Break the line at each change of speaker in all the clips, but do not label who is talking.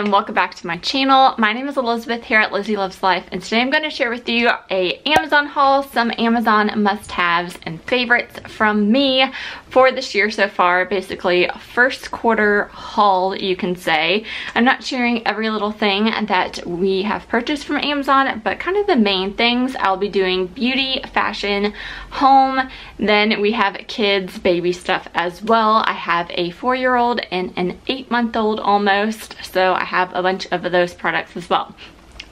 and welcome back to my channel. My name is Elizabeth here at Lizzie Loves Life, and today I'm going to share with you a Amazon haul, some Amazon must-haves and favorites from me for this year so far. Basically, first quarter haul, you can say. I'm not sharing every little thing that we have purchased from Amazon, but kind of the main things. I'll be doing beauty, fashion, home, then we have kids, baby stuff as well. I have a 4-year-old and an 8-month-old almost, so I have a bunch of those products as well.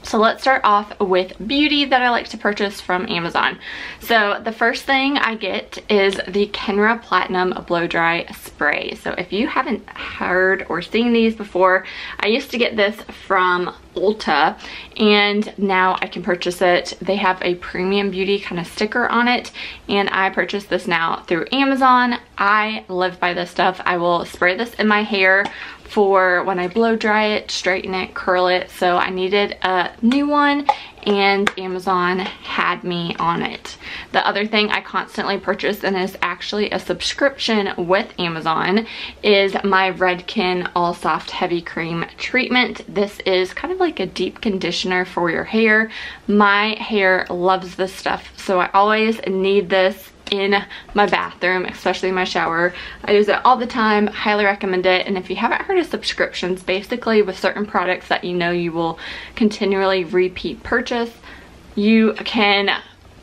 So let's start off with beauty that I like to purchase from Amazon. So the first thing I get is the Kenra Platinum Blow Dry Spray. So if you haven't heard or seen these before, I used to get this from Ulta, and now I can purchase it. They have a premium beauty kind of sticker on it, and I purchased this now through Amazon. I live by this stuff. I will spray this in my hair for when I blow dry it, straighten it, curl it. So I needed a new one, and Amazon had me on it. The other thing I constantly purchase, and is actually a subscription with Amazon, is my Redken All Soft Heavy Cream Treatment. This is kind of like a deep conditioner for your hair. My hair loves this stuff, so I always need this in my bathroom, especially my shower. I use it all the time, highly recommend it. And if you haven't heard of subscriptions, basically with certain products that you know you will continually repeat purchase, you can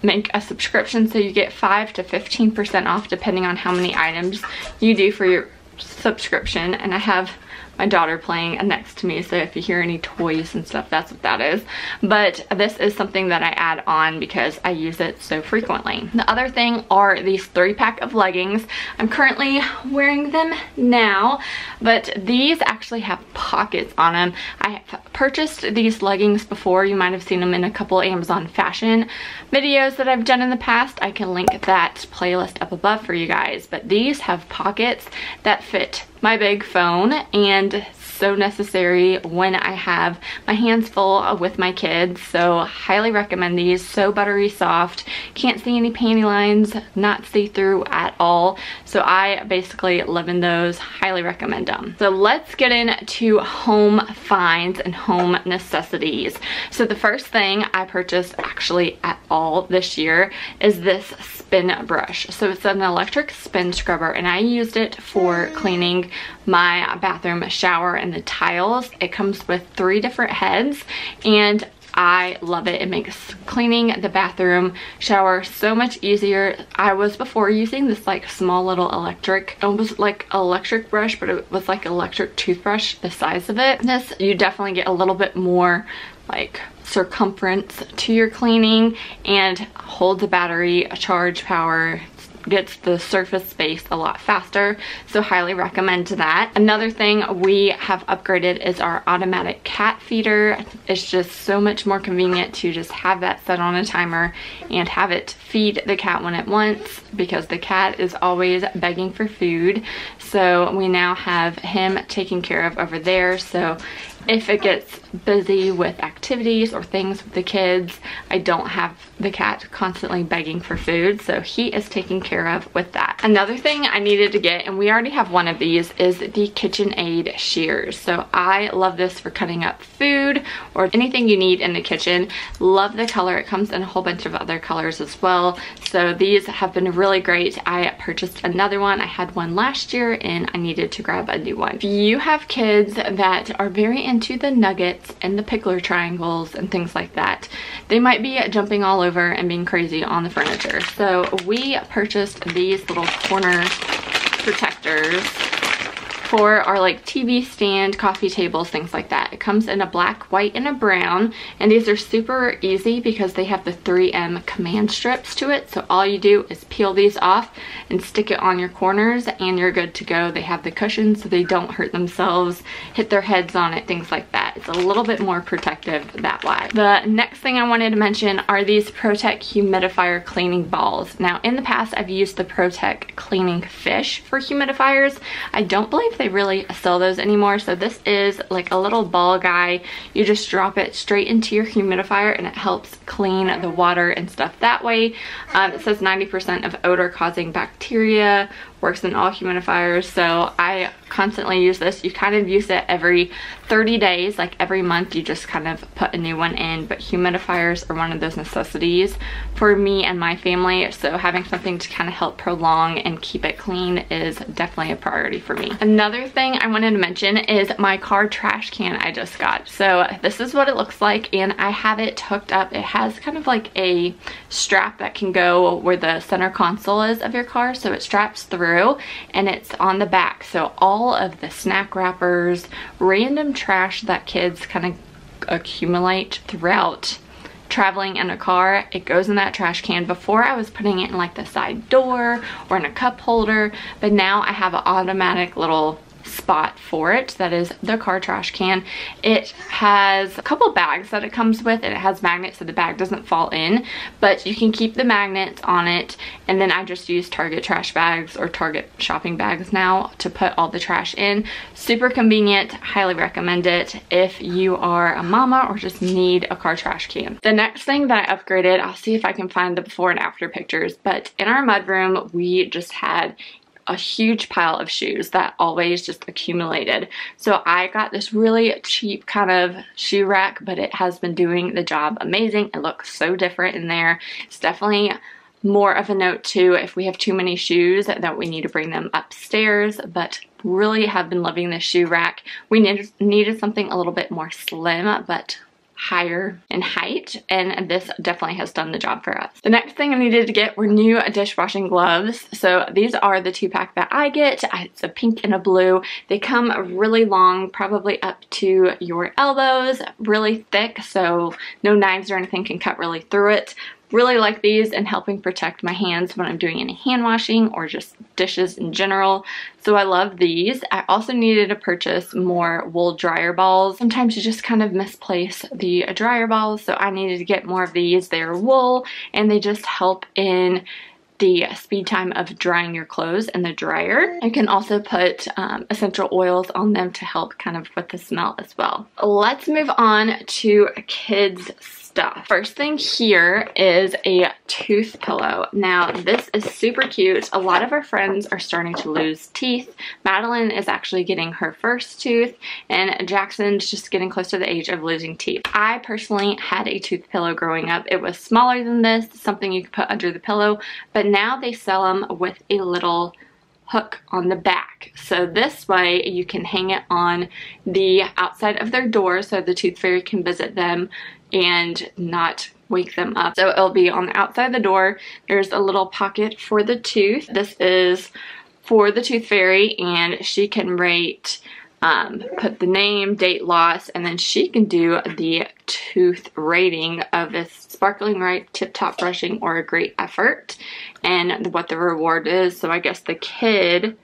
make a subscription so you get 5 to 15% off depending on how many items you do for your subscription. And I have my daughter playing next to me, so if you hear any toys and stuff, that's what that is. But this is something that I add on because I use it so frequently. The other thing are these 3-pack of leggings. I'm currently wearing them now, but these actually have pockets on them. I have purchased these leggings before. You might have seen them in a couple Amazon fashion videos that I've done in the past. I can link that playlist up above for you guys, but these have pockets that fit my big phone, and so necessary when I have my hands full with my kids. So highly recommend these. So buttery soft, can't see any panty lines, not see-through at all. So I basically live in those, highly recommend them. So let's get into home finds and home necessities. So the first thing I purchased actually at all this year is this spin brush. So it's an electric spin scrubber, and I used it for cleaning my bathroom shower and the tiles. It comes with 3 different heads, and I love it. It makes cleaning the bathroom shower so much easier. I was before using this like small little electric, almost like electric brush, but it was like electric toothbrush, the size of it. This, you definitely get a little bit more like circumference to your cleaning and holds the battery, charge power, gets the surface space a lot faster, so highly recommend that. Another thing we have upgraded is our automatic cat feeder. It's just so much more convenient to just have that set on a timer and have it feed the cat when it wants, because the cat is always begging for food. So we now have him taken care of over there, so if it gets busy with activities or things with the kids, I don't have the cat constantly begging for food, so he is taken care of with that. Another thing I needed to get, and we already have one of these, is the KitchenAid Shears. So I love this for cutting up food or anything you need in the kitchen. Love the color. It comes in a whole bunch of other colors as well, so these have been really great. I purchased another one. I had one last year and I needed to grab a new one. If you have kids that are very into the nuggets and the pickler triangles and things like that, they might be jumping all over and being crazy on the furniture. So we purchased these little corner protectors for our like TV stand, coffee tables, things like that. It comes in a black, white, and a brown, and these are super easy because they have the 3M command strips to it. So all you do is peel these off and stick it on your corners and you're good to go. They have the cushions so they don't hurt themselves, hit their heads on it, things like that. It's a little bit more protective that way. The next thing I wanted to mention are these Protec humidifier cleaning balls. Now in the past I've used the Protec cleaning fish for humidifiers. I don't believe they really sell those anymore. So this is like a little ball guy. You just drop it straight into your humidifier and it helps clean the water and stuff that way. It says 90% of odor causing bacteria works in all humidifiers, so I constantly use this. You kind of use it every 30 days, like every month you just kind of put a new one in, but humidifiers are one of those necessities for me and my family, so having something to kind of help prolong and keep it clean is definitely a priority for me. Another thing I wanted to mention is my car trash can I just got. So this is what it looks like, and I have it hooked up. It has kind of like a strap that can go where the center console is of your car, so it straps through and it's on the back. So all of the snack wrappers, random trash that kids kind of accumulate throughout traveling in a car, it goes in that trash can. Before I was putting it in like the side door or in a cup holder, but now I have an automatic little spot for it that is the car trash can. It has a couple bags that it comes with, and it has magnets so the bag doesn't fall in, but you can keep the magnets on it, and then I just use Target trash bags or Target shopping bags now to put all the trash in. Super convenient, highly recommend it if you are a mama or just need a car trash can. The next thing that I upgraded, I'll see if I can find the before and after pictures, but in our mudroom we just had a huge pile of shoes that always just accumulated. So I got this really cheap kind of shoe rack, but it has been doing the job amazing. It looks so different in there. It's definitely more of a note too if we have too many shoes that we need to bring them upstairs, but really have been loving this shoe rack. We needed something a little bit more slim but higher in height, and this definitely has done the job for us. The next thing I needed to get were new dishwashing gloves. So these are the 2-pack that I get. It's a pink and a blue. They come really long, probably up to your elbows, really thick, so no knives or anything can cut really through it. Really like these in helping protect my hands when I'm doing any hand washing or just dishes in general. So I love these. I also needed to purchase more wool dryer balls. Sometimes you just kind of misplace the dryer balls, so I needed to get more of these. They're wool and they just help in the speed time of drying your clothes in the dryer. You can also put essential oils on them to help kind of with the smell as well. Let's move on to kids stuff. First thing here is a tooth pillow. Now this is super cute. A lot of our friends are starting to lose teeth. Madeline is actually getting her first tooth, and Jackson's just getting close to the age of losing teeth. I personally had a tooth pillow growing up. It was smaller than this, something you could put under the pillow, but now they sell them with a little hook on the back. So this way you can hang it on the outside of their door so the tooth fairy can visit them and not wake them up. So it'll be on the outside of the door. There's a little pocket for the tooth. This is for the tooth fairy, and she can rate, put the name, date loss, and then she can do the tooth rating of if sparkling right, tip-top brushing, or a great effort, and what the reward is. So I guess the kid, here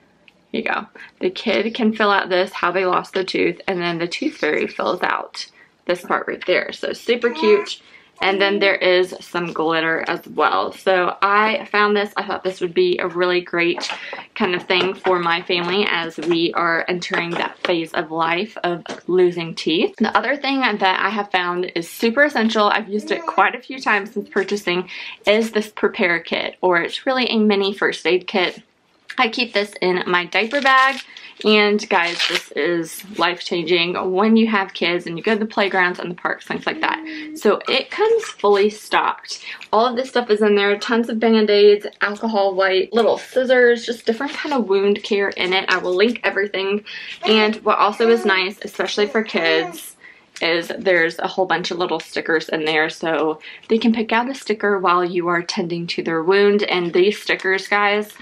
you go, the kid can fill out this, how they lost the tooth, and then the tooth fairy fills out this part right there. So super cute. And then there is some glitter as well. So I found this. I thought this would be a really great kind of thing for my family as we are entering that phase of life of losing teeth. The other thing that I have found is super essential, I've used it quite a few times since purchasing, is this Prepara kit, or it's really a mini first aid kit. I keep this in my diaper bag, and guys, this is life-changing when you have kids and you go to the playgrounds and the parks, things like that. So it comes fully stocked. All of this stuff is in there, tons of band-aids, alcohol wipe, little scissors, just different kind of wound care in it. I will link everything. And what also is nice, especially for kids, is there's a whole bunch of little stickers in there, so they can pick out a sticker while you are tending to their wound. And these stickers, guys,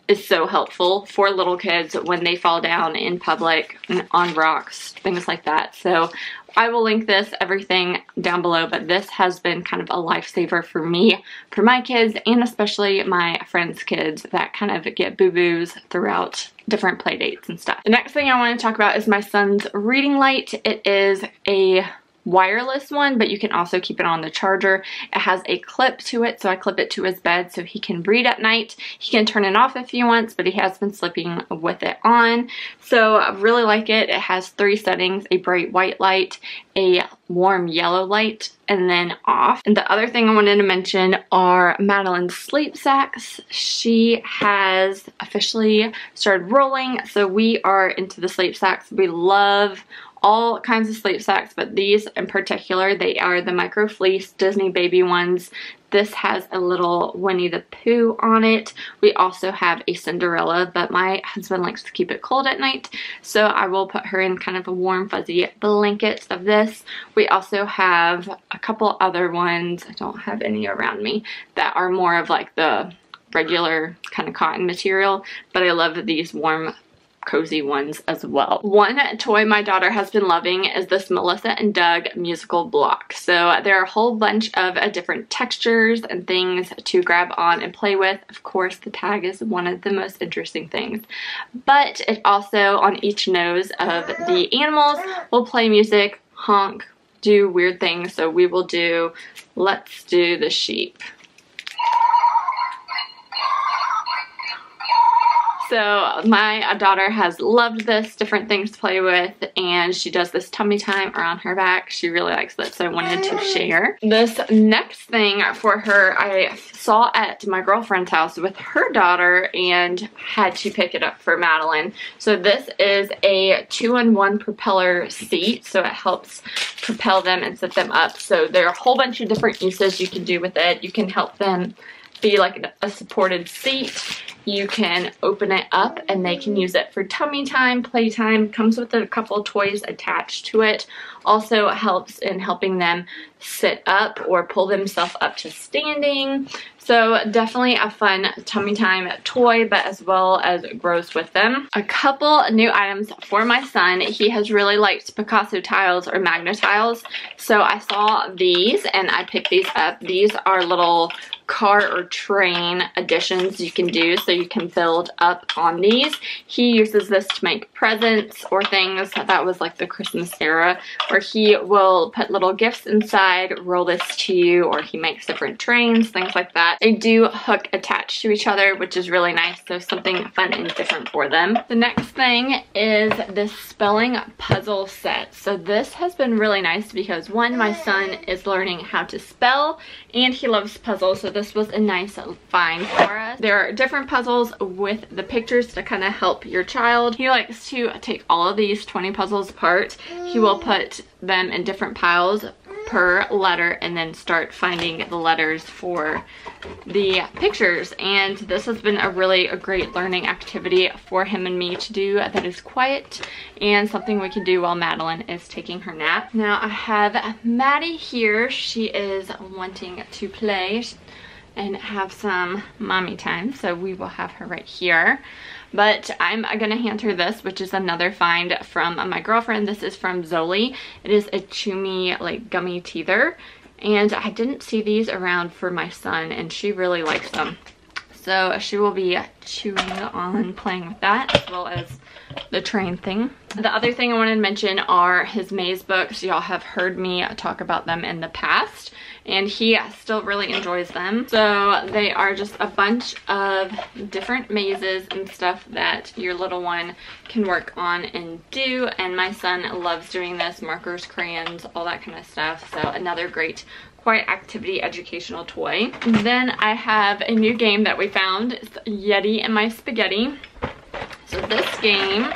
is so helpful for little kids when they fall down in public and on rocks, things like that. So I will link this, everything down below, but this has been kind of a lifesaver for me, for my kids, and especially my friends' kids that kind of get boo-boos throughout different play dates and stuff. The next thing I want to talk about is my son's reading light. It is a wireless one, but you can also keep it on the charger. It has a clip to it, so I clip it to his bed so he can read at night. He can turn it off if he wants, but he has been sleeping with it on. So I really like it. It has 3 settings: a bright white light, a warm yellow light, and then off. And the other thing I wanted to mention are Madeline's sleep sacks. She has officially started rolling, so we are into the sleep sacks. We love all kinds of sleep sacks, but these in particular, they are the Microfleece Disney baby ones. This has a little Winnie the Pooh on it. We also have a Cinderella, but my husband likes to keep it cold at night, so I will put her in kind of a warm fuzzy blanket of this. We also have a couple other ones, I don't have any around me, that are more of like the regular kind of cotton material, but I love these warm cozy ones as well. One toy my daughter has been loving is this Melissa and Doug musical block. So there are a whole bunch of different textures and things to grab on and play with. Of course, the tag is one of the most interesting things, but it also, on each nose of the animals, will play music, honk, do weird things. So we will do, let's do the sheep. So my daughter has loved this, different things to play with, and she does this tummy time around her back. She really likes it, so I wanted to share. This next thing for her, I saw at my girlfriend's house with her daughter and had to pick it up for Madeline. So this is a 2-in-1 propeller seat, so it helps propel them and sit them up. So there are a whole bunch of different uses you can do with it. You can help them be like a supported seat. You can open it up and they can use it for tummy time, playtime. Comes with a couple toys attached to it. Also helps in helping them sit up or pull themselves up to standing. So definitely a fun tummy time toy, but as well as grows with them. A couple new items for my son. He has really liked Picasso tiles or Magna tiles. So I saw these and I picked these up. These are little car or train additions you can do, so you can build up on these. He uses this to make presents or things. That was like the Christmas era, where he will put little gifts inside, roll this to you, or he makes different trains, things like that. They do hook attached to each other, which is really nice, so something fun and different for them. The next thing is this spelling puzzle set. So this has been really nice because one, my son is learning how to spell and he loves puzzles, so this was a nice find for us. There are different puzzles with the pictures to kind of help your child. He likes to take all of these 20 puzzles apart. He will put them in different piles per letter and then start finding the letters for the pictures, and this has been a great learning activity for him and me to do that is quiet and something we can do while Madeline is taking her nap. Now I have Maddie here. She is wanting to play and have some mommy time, so we will have her right here. But I'm gonna hand her this, which is another find from my girlfriend. This is from Zoli. It is a chewy, like, gummy teether, and I didn't see these around for my son, and she really likes them. So she will be chewing on playing with that, as well as the train thing. The other thing I wanted to mention are his maze books. Y'all have heard me talk about them in the past, and he still really enjoys them. So they are just a bunch of different mazes and stuff that your little one can work on and do, and my son loves doing this. Markers, crayons, all that kind of stuff. So another great quiet activity educational toy. Then I have a new game that we found. It's Yeti In My Spaghetti. So this game,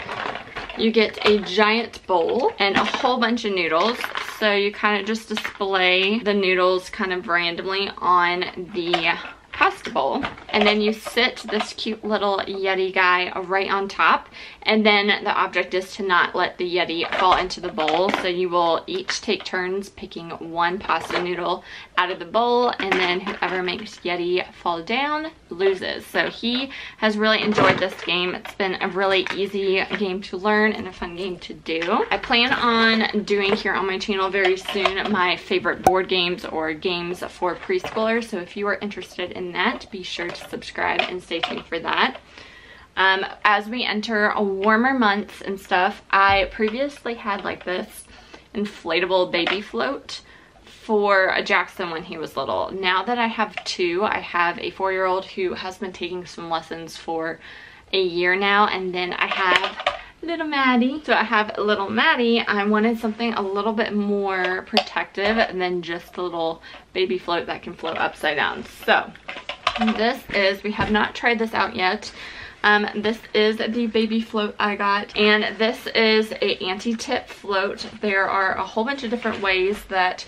you get a giant bowl and a whole bunch of noodles. So you kind of just display the noodles kind of randomly on the pasta bowl, and then you sit this cute little Yeti guy right on top, and then the object is to not let the Yeti fall into the bowl. So you will each take turns picking one pasta noodle out of the bowl, and then whoever makes Yeti fall down loses. So he has really enjoyed this game. It's been a really easy game to learn and a fun game to do. I plan on doing here on my channel very soon my favorite board games or games for preschoolers, so if you are interested in that, be sure to subscribe and stay tuned for that. As we enter warmer months and stuff, I previously had like this inflatable baby float for Jackson when he was little. Now that I have two, I have a 4-year-old who has been taking swim lessons for a year now, and then I have little Maddie. So I have little Maddie. I wanted something a little bit more protective than just a little baby float that can float upside down. So this is, we have not tried this out yet. This is the baby float I got, and this is a anti-tip float. There are a whole bunch of different ways that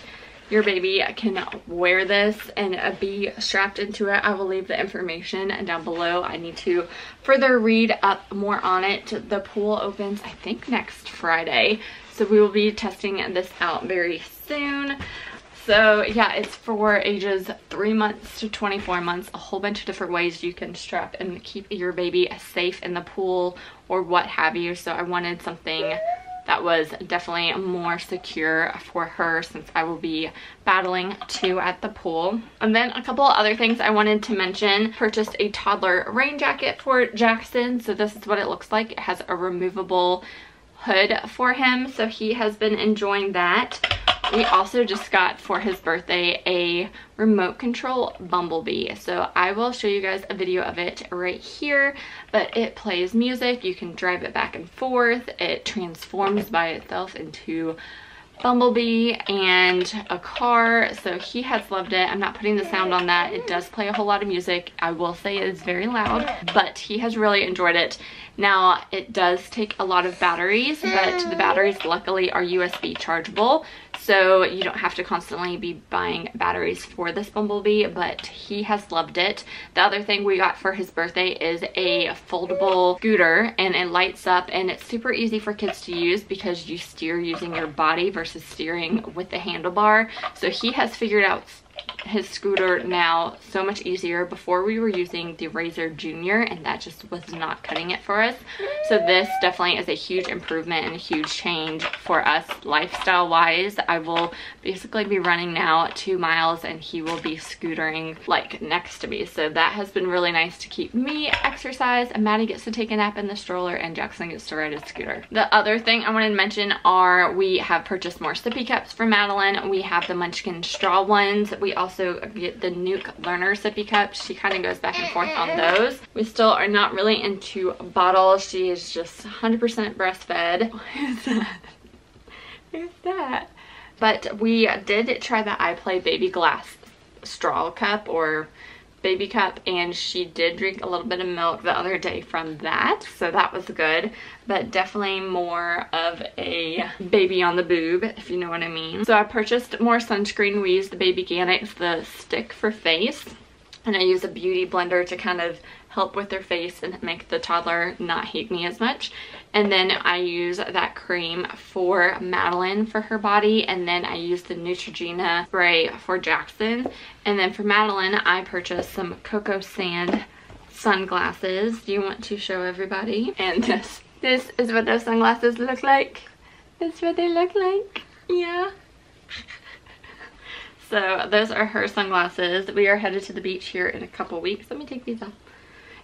your baby can wear this and be strapped into it. I will leave the information down below. I need to further read up more on it. The pool opens, I think, next Friday, so we will be testing this out very soon. So yeah, it's for ages 3 months to 24 months. A whole bunch of different ways you can strap and keep your baby safe in the pool or what have you. So I wanted something that was definitely more secure for her, since I will be battling two at the pool. And then a couple of other things I wanted to mention. Purchased a toddler rain jacket for Jackson. So this is what it looks like. It has a removable hood for him, so he has been enjoying that. We also just got for his birthday a remote control bumblebee. So I will show you guys a video of it right here, but it plays music. You can drive it back and forth. It transforms by itself into bumblebee and a car. So he has loved it. I'm not putting the sound on that. It does play a whole lot of music. I will say it is very loud, but he has really enjoyed it. Now, it does take a lot of batteries, but the batteries luckily are USB chargeable, so you don't have to constantly be buying batteries for this bumblebee, but he has loved it. The other thing we got for his birthday is a foldable scooter, and it lights up, and it's super easy for kids to use because you steer using your body versus steering with the handlebar. So he has figured out his scooter now so much easier. Before we were using the Razor Junior, and that just was not cutting it for us. So this definitely is a huge improvement and a huge change for us lifestyle wise. I will basically be running now 2 miles and he will be scootering like next to me. So that has been really nice to keep me exercise, and Maddie gets to take a nap in the stroller and Jackson gets to ride his scooter. The other thing I wanted to mention are we have purchased more sippy cups for Madeline. We have the Munchkin straw ones. We also get the Nuke Learner sippy cups. She kind of goes back and forth on those. We still are not really into bottles. She is just 100% breastfed. What is that? Who's that? But we did try the iPlay baby glass straw cup or baby cup, and she did drink a little bit of milk the other day from that, so that was good, but definitely more of a baby on the boob, if you know what I mean. So I purchased more sunscreen. We use the Baby Organics, the stick for face, and I use a beauty blender to kind of help with their face and make the toddler not hate me as much. And then I use that cream for Madeline for her body, and then I use the Neutrogena spray for Jackson. And then for Madeline, I purchased some Cocoa Sand sunglasses. Do you want to show everybody? And this is what those sunglasses look like. That's what they look like. Yeah. So those are her sunglasses. We are headed to the beach here in a couple weeks. Let me take these off.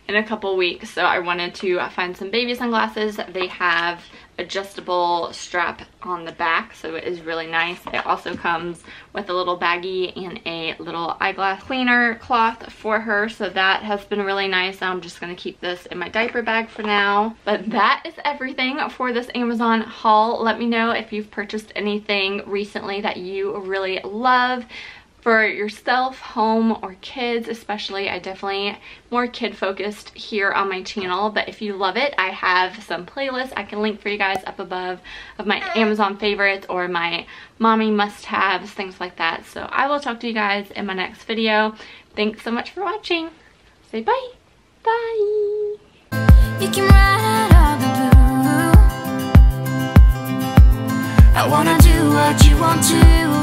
In a couple weeks, so I wanted to find some baby sunglasses. They have adjustable strap on the back, so it is really nice. It also comes with a little baggie and a little eyeglass cleaner cloth for her, so that has been really nice. I'm just going to keep this in my diaper bag for now. But that is everything for this Amazon haul. Let me know if you've purchased anything recently that you really love for yourself, home, or kids especially. I definitely more kid focused here on my channel, but if you love it, I have some playlists I can link for you guys up above of my Amazon favorites or my mommy must-haves, things like that. So I will talk to you guys in my next video. Thanks so much for watching. Say bye. Bye. You can ride all the blue. I wanna do what you want to.